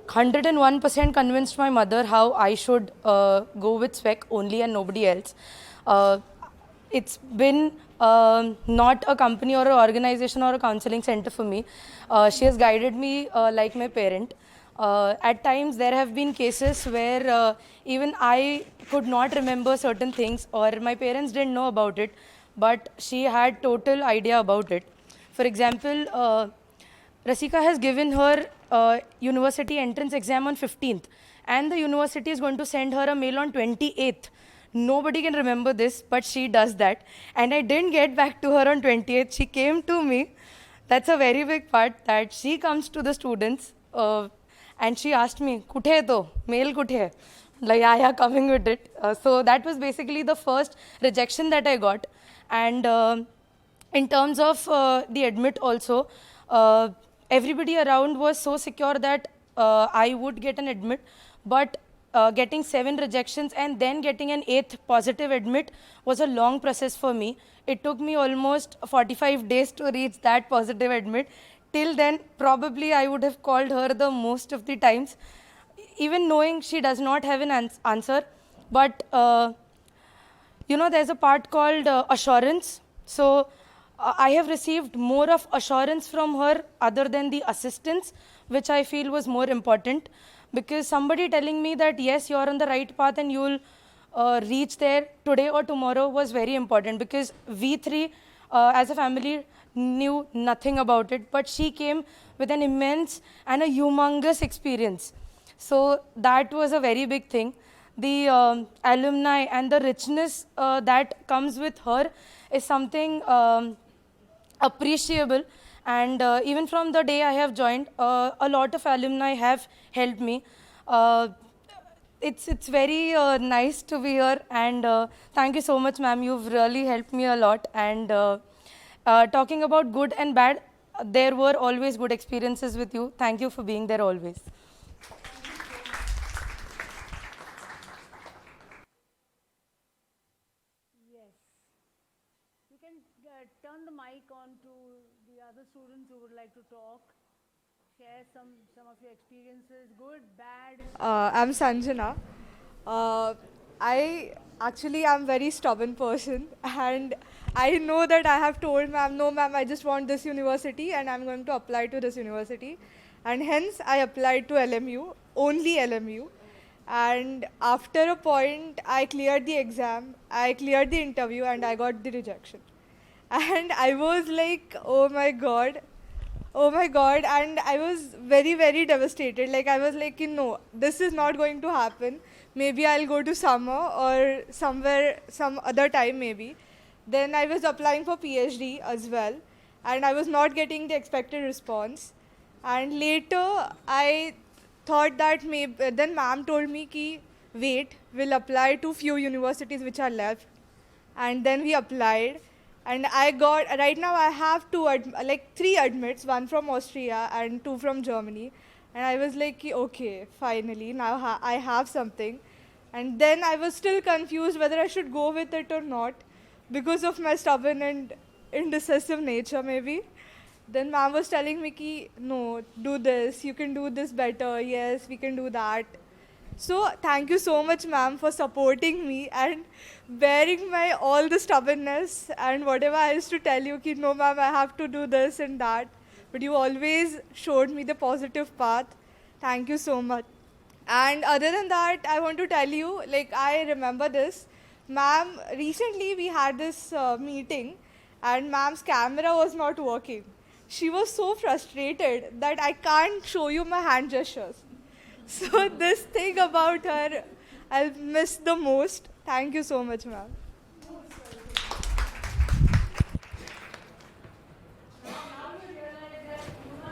[SPEAKER 8] 101% convinced my mother how I should go with SPEC only and nobody else. It's been not a company or an organization or a counseling center for me. She has guided me like my parent. At times there have been cases where even I could not remember certain things or my parents didn't know about it, but she had total idea about it. For example, Rasika has given her university entrance exam on 15th, and the university is going to send her a mail on 28th. Nobody can remember this, but she does that. And I didn't get back to her on 28th. She came to me. That's a very big part, that she comes to the students and she asked me, "Kuthe hai to? Mail kuthe hai?" Like, yeah, coming with it. So that was basically the first rejection that I got. And in terms of the admit also, everybody around was so secure that I would get an admit, but getting 7 rejections and then getting an 8th positive admit was a long process for me. It took me almost 45 days to reach that positive admit. Till then, probably I would have called her the most of the times, even knowing she does not have an answer. But there's a part called assurance. So I have received more of assurance from her other than the assistance, which I feel was more important, because somebody telling me that yes, you're on the right path and you'll reach there today or tomorrow was very important, because we three as a family knew nothing about it, but she came with an immense and a humongous experience. So that was a very big thing. The alumni and the richness that comes with her is something appreciable. And even from the day I have joined, a lot of alumni have helped me. It's very nice to be here, and thank you so much, ma'am. You've really helped me a lot. And talking about good and bad, there were always good experiences with you. Thank you for being there always.
[SPEAKER 1] Yes. You can turn the mic on to the other students who would like to talk. Share some of your experiences, good, bad.
[SPEAKER 9] I'm Sanjana. I actually am very stubborn person, and I know that I have told ma'am, no ma'am, I just want this university and I'm going to apply to this university, and hence I applied to LMU, only LMU. And after a point, I cleared the exam, I cleared the interview, and I got the rejection. And I was like, oh my god, and I was very, very devastated. Like, I was like, no, this is not going to happen. Maybe I'll go to summer or somewhere, some other time, maybe. Then I was applying for PhD as well, and I was not getting the expected response. And later, I thought that maybe, then ma'am told me ki wait, we'll apply to few universities which are left. And then we applied, and I got, right now I have three admits, one from Austria and two from Germany. And I was like, ki, okay, finally, now I have something. And then I was still confused whether I should go with it or not because of my stubborn and indecisive nature, maybe. Then ma'am was telling me ki, no, do this, you can do this better, yes, we can do that. So thank you so much, ma'am, for supporting me and bearing my all the stubbornness and whatever I used to tell you ki, no ma'am, I have to do this and that. But you always showed me the positive path. Thank you so much. And other than that, I want to tell you, like, I remember this. Ma'am, recently we had this meeting, and ma'am's camera was not working. She was so frustrated that I can't show you my hand gestures. So this thing about her, I'll miss the most. Thank you so much, ma'am.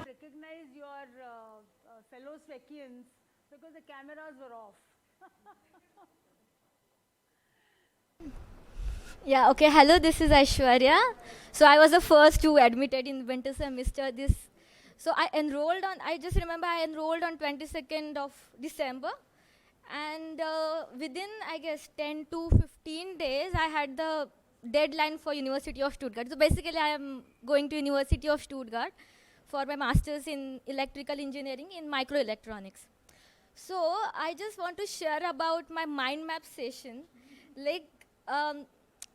[SPEAKER 1] Recognize your fellow Svekians because the cameras were off.
[SPEAKER 10] Yeah, okay. Hello, this is Aishwarya. So I was the first to admitted in winter semester. So I just remember I enrolled on 22nd of December. And within, I guess, 10 to 15 days, I had the deadline for University of Stuttgart. So basically, I am going to University of Stuttgart for my master's in electrical engineering in microelectronics. So I just want to share about my mind map session.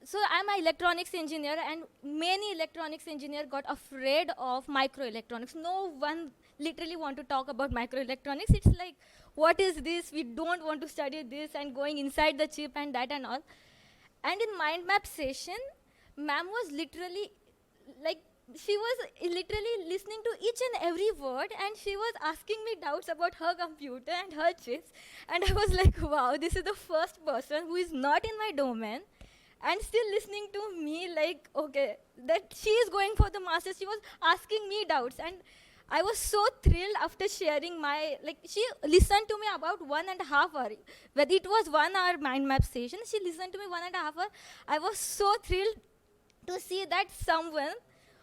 [SPEAKER 10] So I'm an electronics engineer, and many electronics engineers got afraid of microelectronics. No one literally want to talk about microelectronics. It's like, what is this? We don't want to study this, and going inside the chip and that and all. And in mind map session, ma'am was literally she was literally listening to each and every word, and she was asking me doubts about her computer and her chips. And I was like, wow, this is the first person who is not in my domain and still listening to me, like, okay, that she is going for the masters. She was asking me doubts, and I was so thrilled after sharing she listened to me about 1.5 hours. Whether it was 1 hour mind map session, she listened to me 1.5 hours. I was so thrilled to see that someone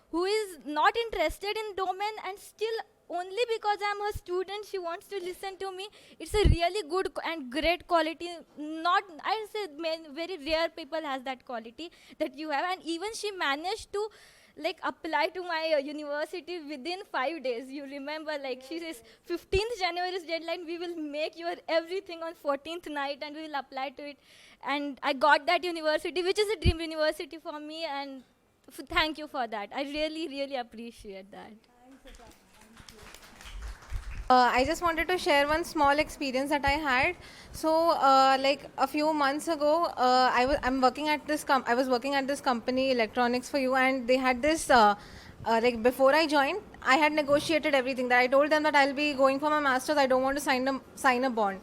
[SPEAKER 10] who is not interested in domain and still only because I'm her student, she wants to listen to me. It's a really good and great quality. Not, I say, very rare people has that quality that you have. And even she managed to apply to my university within 5 days. You remember, she says 15th January's deadline, we will make your everything on 14th night and we will apply to it. And I got that university, which is a dream university for me, and thank you for that. I really, really appreciate that.
[SPEAKER 2] I just wanted to share one small experience that I had. So, a few months ago, I was working at this company, Electronics for You, and they had this. Before I joined, I had negotiated everything. That I told them that I'll be going for my masters. I don't want to sign a bond.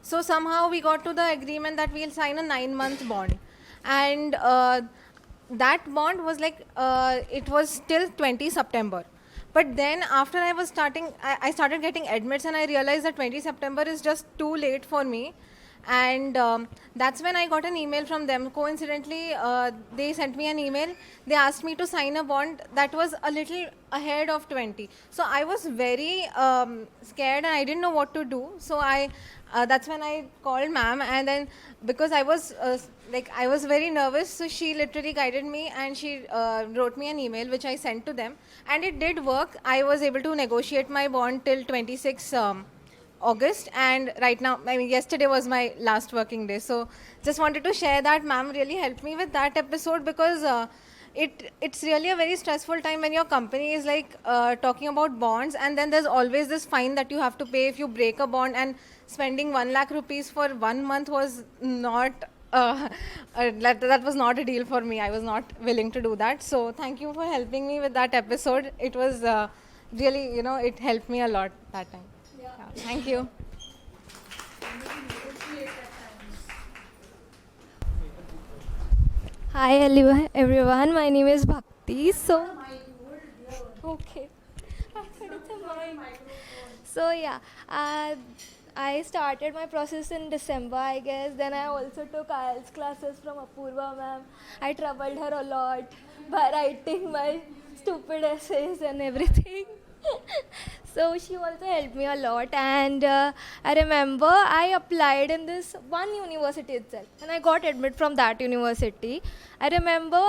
[SPEAKER 2] So somehow we got to the agreement that we'll sign a 9-month bond, and that bond was it was till 20 September. But then after I started getting admits, and I realized that 20 September is just too late for me. And that's when I got an email from them. Coincidentally, they sent me an email. They asked me to sign a bond that was a little ahead of 20. So I was very scared, and I didn't know what to do. So that's when I called ma'am, and then because I was very nervous, so she literally guided me, and she wrote me an email which I sent to them, and it did work. I was able to negotiate my bond till 26 August, and right now, yesterday was my last working day. So just wanted to share that ma'am really helped me with that episode, because it's really a very stressful time when your company is talking about bonds, and then there's always this fine that you have to pay if you break a bond, and spending 1 lakh rupees for 1 month was not that was not a deal for me. I was not willing to do that. So thank you for helping me with that episode. It was really, it helped me a lot that time. Yeah. Thank you.
[SPEAKER 10] Hi everyone, my name is Bhakti. Okay. I thought it's a mic. So yeah, I started my process in December, I guess. Then I also took IELTS classes from Apurva ma'am. I troubled her a lot by writing my stupid essays and everything. So she also helped me a lot, and I remember I applied in this one university itself, and I got admit from that university. I remember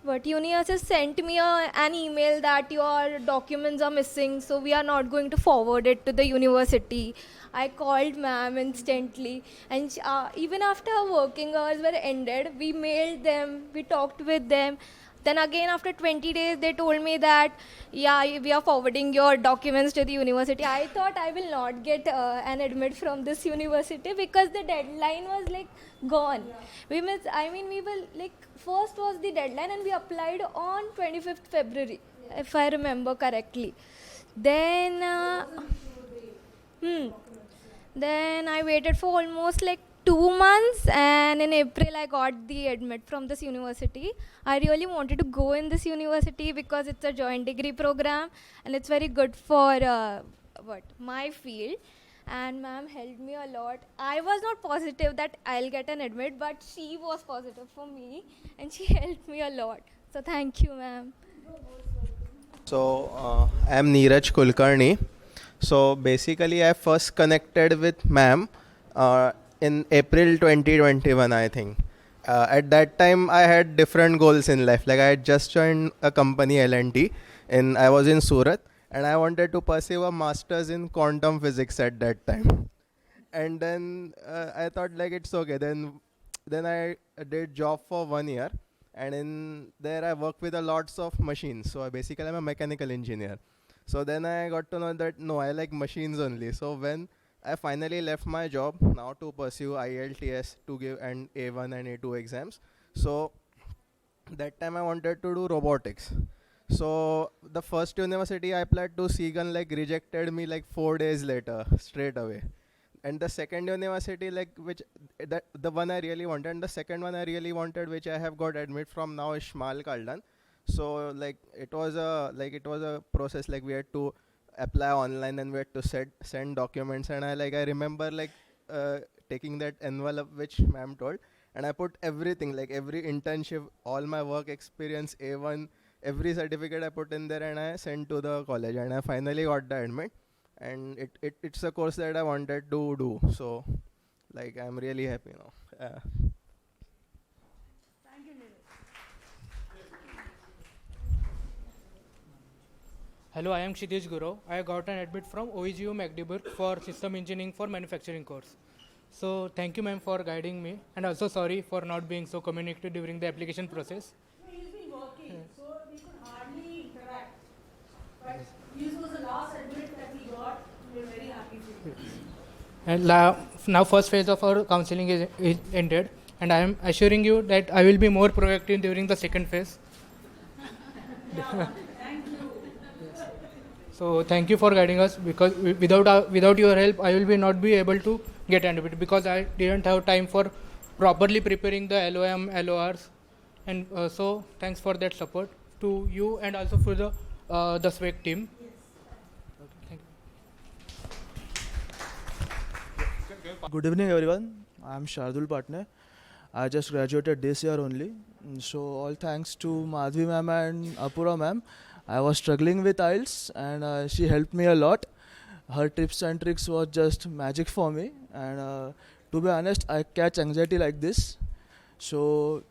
[SPEAKER 10] what Unias has sent me an email that your documents are missing, so we are not going to forward it to the university. I called ma'am instantly, and even after our working hours were ended, we mailed them, we talked with them. Then again, after 20 days, they told me that, yeah, we are forwarding your documents to the university. I thought I will not get an admit from this university because the deadline was like gone. We were like, first was the deadline and we applied on 25th February, if I remember correctly. Then, then I waited for almost like 2 months, and in April I got the admit from this university. I really wanted to go in this university because it's a joint degree program and it's very good for my field. And ma'am helped me a lot. I was not positive that I'll get an admit, but she was positive for me and she helped me a lot. So thank you, ma'am.
[SPEAKER 11] So I am Neeraj Kulkarni. So basically, I first connected with ma'am in April 2021, I think. At that time, I had different goals in life. Like I had just joined a company L&T, and I was in Surat, and I wanted to pursue a master's in quantum physics at that time. And then I thought like it's okay. Then I did job for 1 year, and in there I worked with a lots of machines. So basically, I'm a mechanical engineer. So then I got to know that no, I like machines only. So when I finally left my job now to pursue IELTS to give and A1 and A2 exams. So that time I wanted to do robotics. So the first university I applied to, Seagun, like rejected me like 4 days later, straight away. And the second university, like that the one I really wanted, and the second one I really wanted, which I have got admit from now, is Shmal Kaldan. So like it was a process. Like we had to apply online and we had to send documents, and I remember taking that envelope which ma'am told, and I put everything, like every internship, all my work experience, A1, every certificate I put in there, and I sent to the college, and I finally got the admit. And it's a course that I wanted to do, so like I'm really happy now.
[SPEAKER 5] Hello, I am Kshitij Guru. I got an admit from OEGU Magdeburg for System Engineering for Manufacturing course. So thank you, ma'am, for guiding me, and also sorry for not being so communicative during the application process.
[SPEAKER 1] He's been working, so we could hardly interact. But this was the last admit that we got. We were very happy for you.
[SPEAKER 5] And now first phase of our counseling is ended, and I am assuring you that I will be more proactive during the second phase.
[SPEAKER 1] Yeah, thank you.
[SPEAKER 5] So thank you for guiding us, because without your help I will not be able to get admitted, because I didn't have time for properly preparing the LOM, LORs, and so thanks for that support to you and also for the SWEC team. Yes. Okay, thank you.
[SPEAKER 12] Good evening, everyone. I am Shardul Patne. I just graduated this year only. So all thanks to Madhvi ma'am and Apura ma'am. I was struggling with IELTS, and she helped me a lot. Her tips and tricks was just magic for me. And to be honest, I catch anxiety like this. So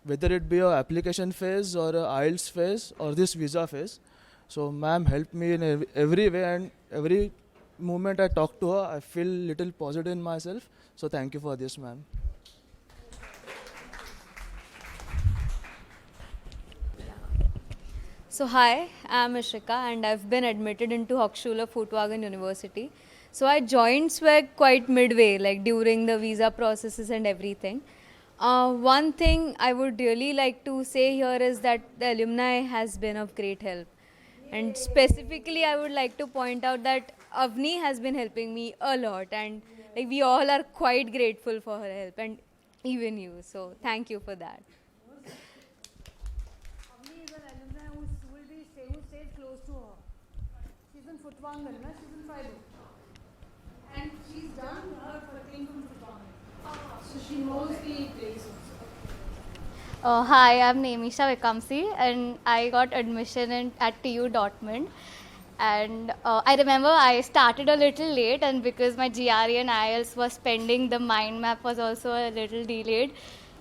[SPEAKER 12] whether it be a application phase or a IELTS phase or this visa phase, so ma'am helped me in every way, and every moment I talk to her, I feel little positive in myself. So thank you for this, ma'am.
[SPEAKER 13] So hi, I'm Ishrika and I've been admitted into Hochschule Furtwagen University. So I joined SWEG quite midway, like during the visa processes and everything. One thing I would really like to say here is that the alumni has been of great help. And specifically, I would like to point out that Avni has been helping me a lot, and like we all are quite grateful for her help, and even you. So thank you for that.
[SPEAKER 1] Avni is an alumni who stays close to her. She's in Futwangal, no? She's in Freiburg. And she's done her thing from Futwangal. So she knows the place also.
[SPEAKER 10] Hi, I'm Nemisha Vikamsi, and I got admission at TU Dortmund. And I remember I started a little late, and because my GRE and IELTS was pending, the mind map was also a little delayed.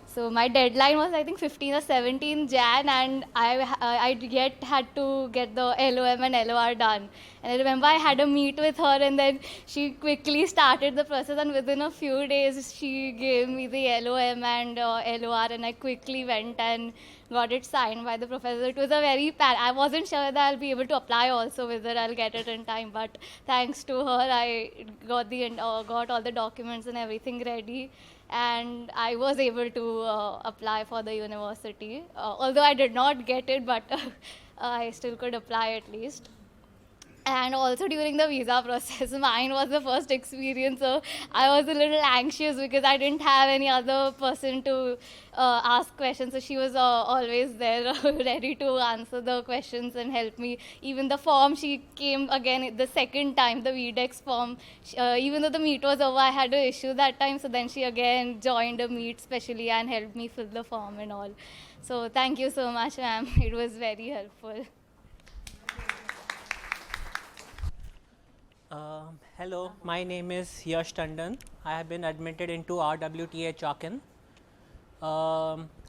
[SPEAKER 10] So my deadline was, I think, 15 or 17 Jan, and I yet had to get the LOM and LOR done. And I remember I had a meet with her, and then she quickly started the process, and within a few days she gave me the LOM and LOR, and I quickly went and got it signed by the professor. It was a very I wasn't sure that I'll be able to apply also, whether I'll get it in time, but thanks to her I got all the documents and everything ready, and I was able to apply for the university. Although I did not get it, but I still could apply at least. And also during the visa process, mine was the first experience, so I was a little anxious because I didn't have any other person to ask questions. So she was always there, ready to answer the questions and help me. Even the form, she came again the second time, the VDEX form. Even though the meet was over, I had to issue that time. So then she again joined a meet specially and helped me fill the form and all. So thank you so much, ma'am. It was very helpful.
[SPEAKER 14] Hello, my name is Yash Tandon. I have been admitted into RWTA Chakan.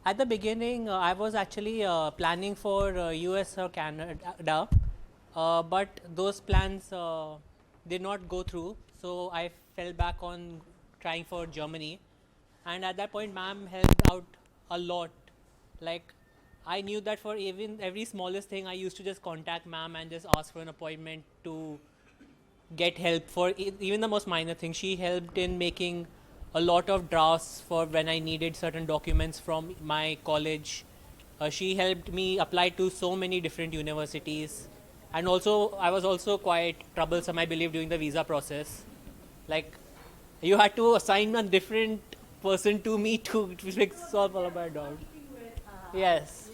[SPEAKER 14] At the beginning, I was actually planning for US or Canada, but those plans did not go through, so I fell back on trying for Germany. And at that point, ma'am helped out a lot. Like, I knew that for even every smallest thing, I used to just contact ma'am and just ask for an appointment to get help for even the most minor thing. She helped in making a lot of drafts for when I needed certain documents from my college. She helped me apply to so many different universities, and also I was also quite troublesome, I believe, during the visa process. Like, you had to assign a different person to me to solve all of my doubts. Yes.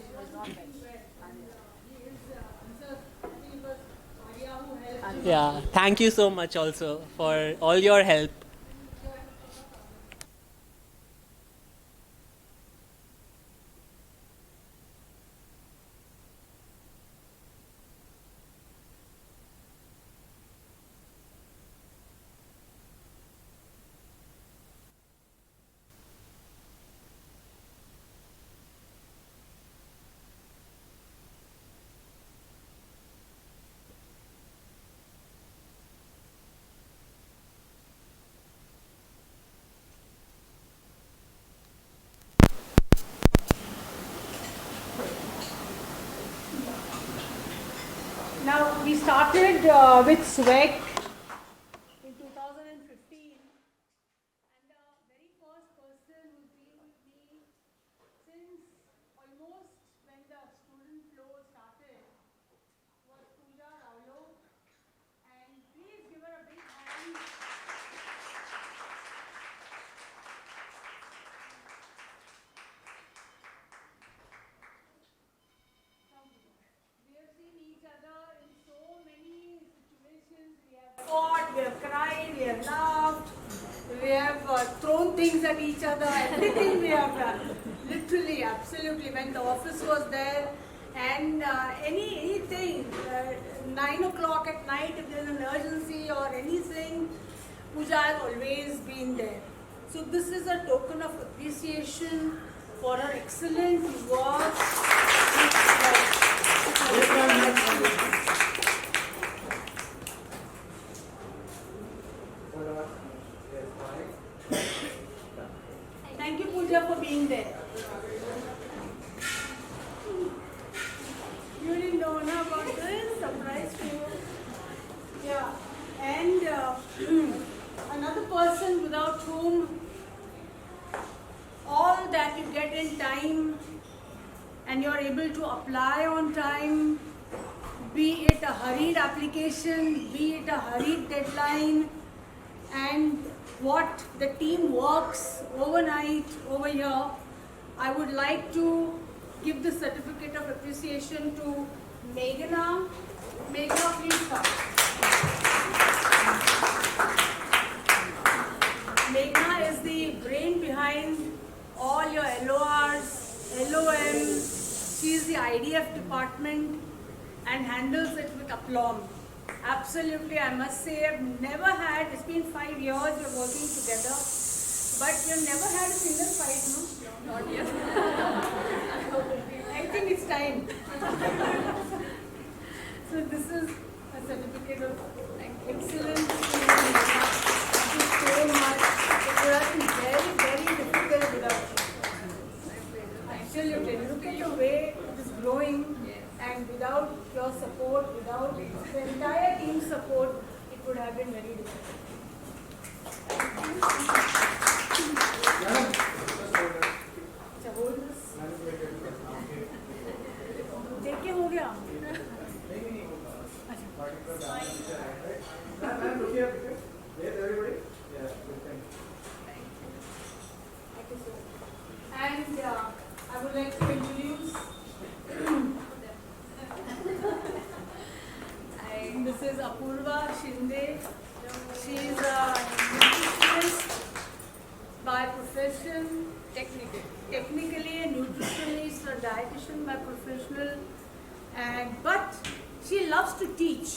[SPEAKER 14] Yeah, thank you so much also for all your help.
[SPEAKER 1] Now, we started with SWEG in 2015, and the very first person who's been with me since almost when the student flow started was Pooja Raulo. And please give her a big hand. We have seen each other in so many situations. We have fought, we have cried, we have laughed, we have thrown things at each other, everything we have done. Literally, absolutely. When the office was there, and anything, 9 o'clock at night, if there's an urgency or anything, Pooja has always been there. So this is a token of appreciation for her excellent work. Thank you, Pooja, for being there. You didn't know about this? Surprise for you. Yeah. And and you're able to apply on time, be it a hurried application, be it a hurried deadline, and what the team works overnight over here, I would like to give the certificate of appreciation to Meghna. Meghna, please come. Meghna is the brain behind all your LORs, LOM. She is the IDF department and handles it with aplomb. Absolutely, I must say, I've never had, it's been 5 years we're working together, but we've never had a single fight, no? Not yet. I think it's time. So this is a certificate of excellence. Thank you so much. It would have been very, very difficult without you. Absolutely. Look at the way it is growing, and without your support, without the entire team's support, it would have been very difficult. अच्छा, hold this. देख के हो गया? And I would like to introduce this is Apurva Shinde. She is a nutritionist by profession, technically a nutritionist, a dietitian by professional, but she loves to teach.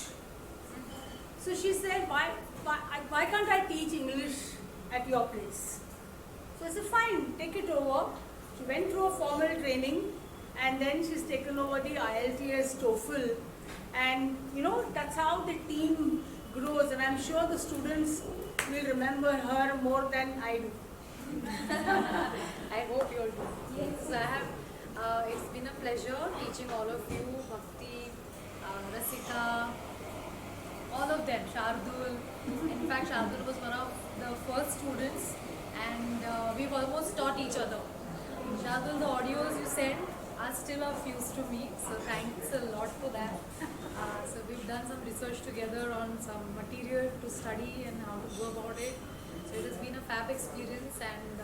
[SPEAKER 1] So she said, why can't I teach English at your place? So I said, fine, take it over. She went through a formal training, and then she's taken over the IELTS, TOEFL, and that's how the team grows, and I'm sure the students will remember her more than I do.
[SPEAKER 6] I hope you all do. Yes, I have. It's been a pleasure teaching all of you, Bhakti, Rasika, all of them, Shardul. In fact, Shardul was one of the first students, and we've almost taught each other. Shardul, the audios you sent are still of use to me, so thanks a lot for that. So we've done some research together on some material to study and how to go about it. So it has been a fab experience, and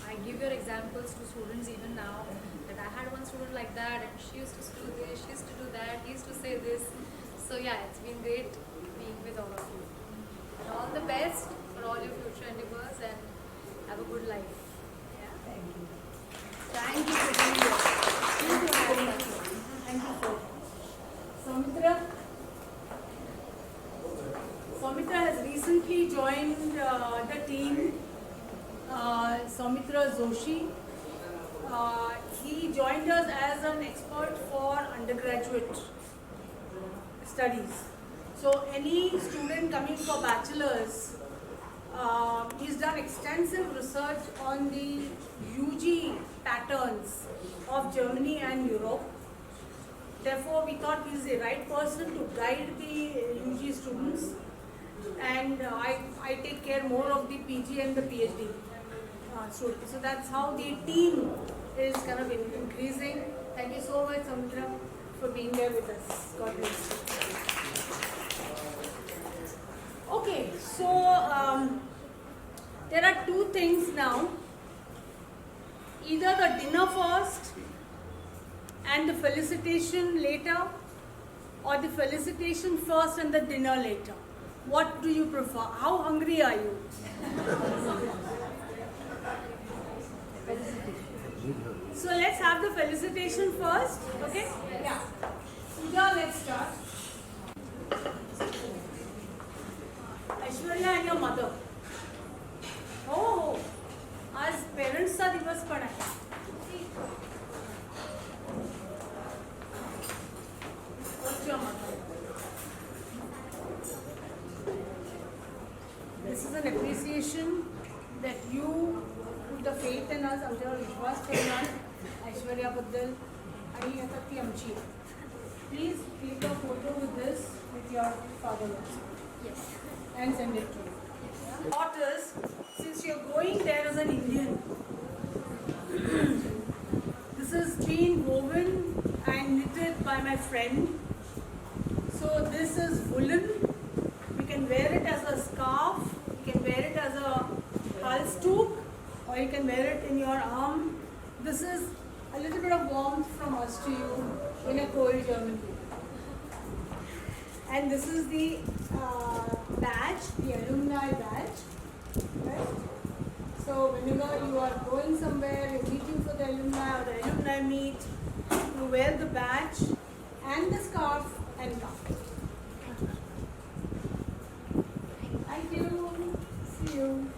[SPEAKER 6] I give your examples to students even now, that I had one student like that, and she used to do this, she used to do that, he used to say this. So yeah, it's been great being with all of you. And all the best for all your future endeavors, and have a good life. Yeah? Thank you.
[SPEAKER 1] Thank you for being here. Thank you very much. Thank you so much. Soumitra? Soumitra has recently joined the team. Soumitra Joshi. He joined us as an expert for undergraduate studies. So any student coming for bachelor's, he's done extensive research on the UG patterns of Germany and Europe. Therefore, we thought he's the right person to guide the UG students, and I take care more of the PG and the PhD students. So that's how the team is kind of increasing. Thank you so much, Samudra, for being there with us. God bless you. Okay, so there are two things now. Either the dinner first and the felicitation later, or the felicitation first and the dinner later. What do you prefer? How hungry are you? So let's have the felicitation first, okay? Yeah. Pooja, let's start. Aishwarya and your mother. Oh, आज parents का दिवस पण आहे. What's your mother? This is an appreciation that you put the faith in us, आमच्यावर विश्वास ठेवला ऐश्वर्या बद्दल, आणि आता ती आमची. Please take a photo with this with your father also. Yes. And send it to you. Daughters, since you're going there as an Indian, the This is being woven and knitted by my friend. So this is woolen. You can wear it as a scarf, you can wear it as a halstook, or you can wear it in your arm. This is a little bit of warmth from us to you in a cold Germany. And this is the badge, the alumni badge. Right? So whenever you are going somewhere, you're meeting for the alumni or the alumni meet, you wear the badge and the scarf and come. Thank you. See you.